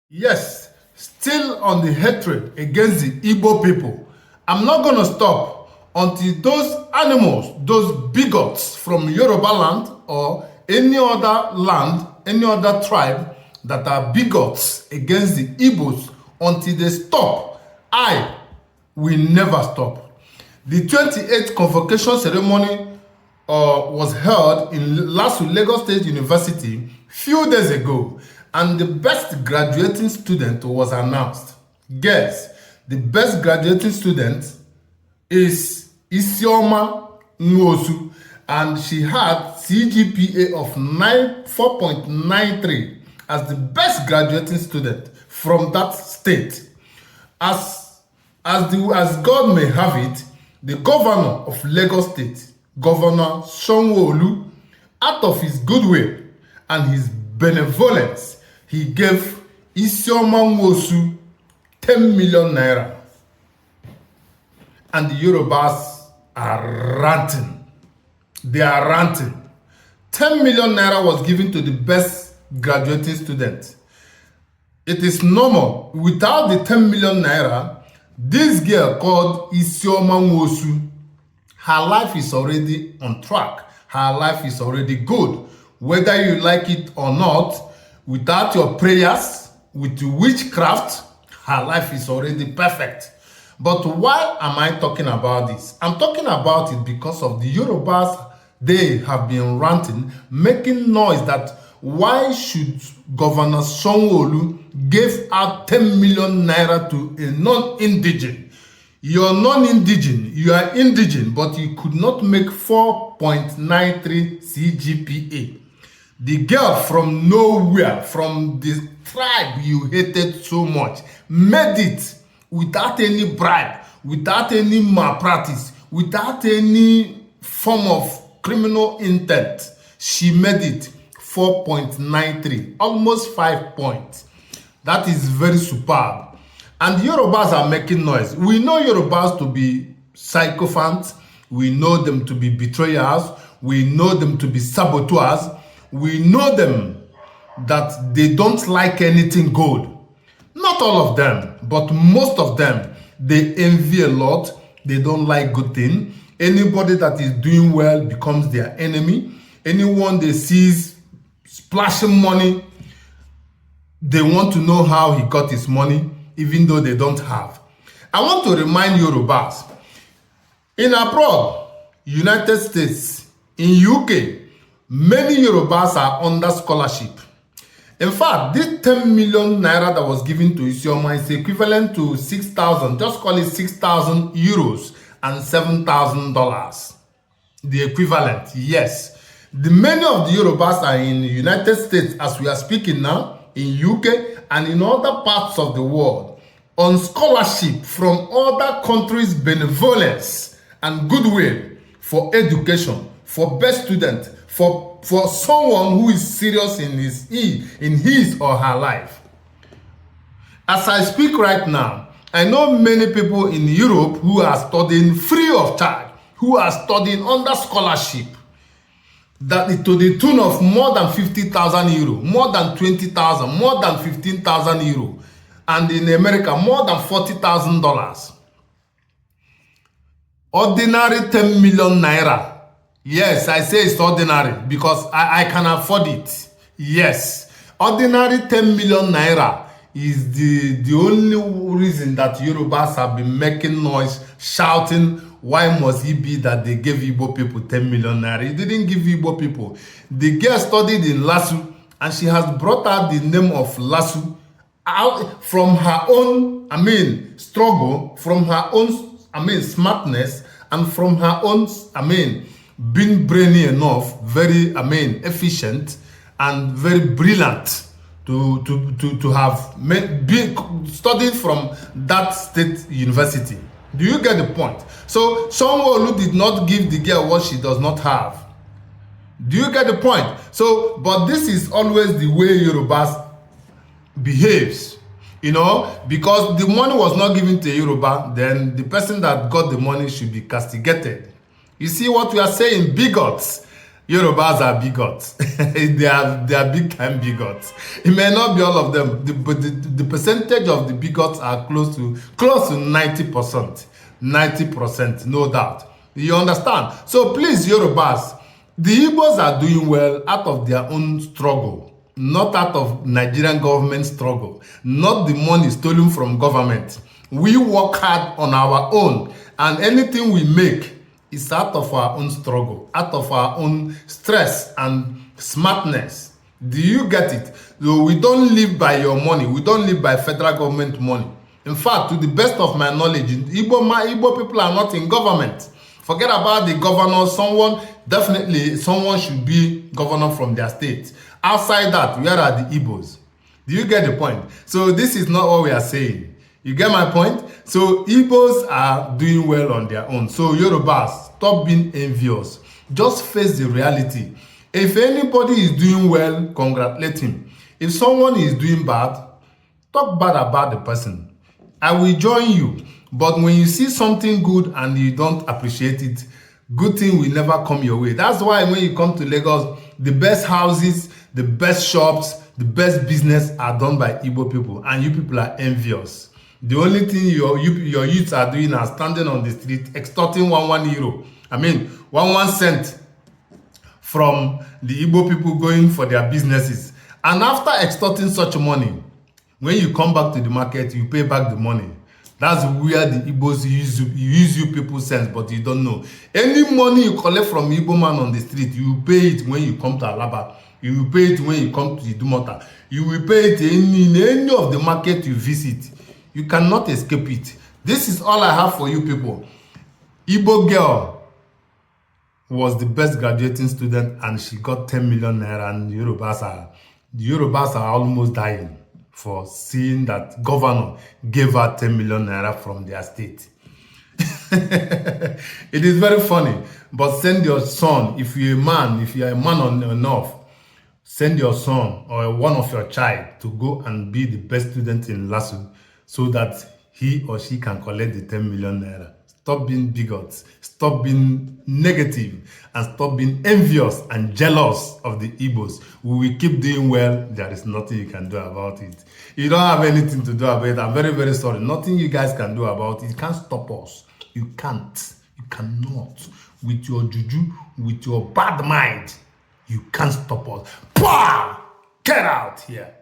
Yes, still on the hatred against the Igbo people. I'm not going to stop until those animals, those bigots from Yoruba land or any other land, any other tribe that are bigots against the Igbos, until they stop, I will never stop. The 28th convocation ceremony was held in Lasu, Lagos State University few days ago, and the best graduating student was announced. Guess, the best graduating student is Isioma Nwosu, and she had CGPA of 4.93 as the best graduating student from that state. As God may have it, the governor of Lagos State, Governor Sanwo-Olu, out of his goodwill and his benevolence, he gave Isioma Nwosu 10 million naira. And the Yorubas are ranting. They are ranting. 10 million naira was given to the best graduating student. It is normal. Without the 10 million naira, this girl called Isioma Nwosu, her life is already on track. Her life is already good. Whether you like it or not, without your prayers, with witchcraft, her life is already perfect. But why am I talking about this? I'm talking about it because of the Yorubas. They have been ranting, making noise that why should Governor Sanwo-Olu give out 10 million naira to a non-indigent? You're non-indigent, you are indigent, but you could not make 4.93 CGPA. The girl from nowhere, from the tribe you hated so much, made it without any bribe, without any malpractice, without any form of criminal intent. She made it 4.93, almost 5 points. That is very superb. And Yorubas are making noise. We know Yorubas to be sycophants. We know them to be betrayers. We know them to be saboteurs. We know them that they don't like anything good. Not all of them, but most of them. They envy a lot. They don't like good things. Anybody that is doing well becomes their enemy. Anyone they see splashing money, they want to know how he got his money, even though they don't have. I want to remind Yorubas, in abroad, United States, in UK, many Yorubas are under scholarship. In fact, this 10 million naira that was given to Isioma is equivalent to 6,000, just call it 6,000 euros and $7,000. The equivalent, yes. Many of the Yorubas are in the United States as we are speaking now, in UK and in other parts of the world, on scholarship from other countries' benevolence and goodwill for education, for best student, for someone who is serious in his or her life. As I speak right now, I know many people in Europe who are studying free of charge, who are studying under scholarship, that to the tune of more than 50,000 euro, more than 20,000, more than 15,000 euro, and in America, more than $40,000. Ordinary 10 million naira. Yes, I say it's ordinary because I can afford it. Yes, ordinary 10 million naira is the only reason that Yorubas have been making noise, shouting, why must it be that they gave Igbo people 10 million naira? He didn't give Igbo people. The girl studied in Lasu, and she has brought out the name of Lasu out from her own, struggle, from her own, smartness, and from her own, being brainy enough, very, efficient, and very brilliant to have studied from that state university. Do you get the point? So Sanwo-Olu did not give the girl what she does not have. Do you get the point? So, but this is always the way Yorubas behaves, because the money was not given to Yoruba, then the person that got the money should be castigated. You see what we are saying, bigots? Yorubas are bigots. they are big time bigots. It may not be all of them, but the percentage of the bigots are close to 90%. 90%, no doubt. You understand? So please, Yorubas, the Igbos are doing well out of their own struggle, not out of Nigerian government struggle, not the money stolen from government. We work hard on our own, and anything we make is out of our own struggle, out of our own stress and smartness. Do you get it? So we don't live by your money. We don't live by federal government money. In fact, to the best of my knowledge, Igbo people are not in government. Forget about the governor. Someone should be governor from their state. Outside that, where are the Igbos? Do you get the point? So this is not what we are saying. You get my point? So Igbos are doing well on their own. So Yorubas, stop being envious. Just face the reality. If anybody is doing well, congratulate him. If someone is doing bad, talk bad about the person. I will join you. But when you see something good and you don't appreciate it, good thing will never come your way. That's why when you come to Lagos, the best houses, the best shops, the best business are done by Igbo people, and you people are envious. The only thing your youths are doing are standing on the street extorting 1 euro. I mean, 1 cent from the Igbo people going for their businesses. And after extorting such money, when you come back to the market, you pay back the money. That's where the Igbos use you people's sense, but you don't know. Any money you collect from Igbo man on the street, you will pay it when you come to Alaba. You will pay it when you come to Idumota. You will pay it in any of the market you visit. You cannot escape it. This is all I have for you people. Igbo girl was the best graduating student and she got 10 million naira, and the Yorubas are almost dying for seeing that governor gave her 10 million naira from their state. It is very funny, but send your son, if you're a man enough, send your son or one of your child to go and be the best student in LASU so that he or she can collect the 10 million naira. Stop being bigots, stop being negative, and stop being envious and jealous of the Igbos. We will keep doing well. There is nothing you can do about it. You don't have anything to do about it. I'm very, very sorry. Nothing you guys can do about it. You can't stop us. You can't. You cannot. With your juju, with your bad mind, you can't stop us. Bah! Get out here.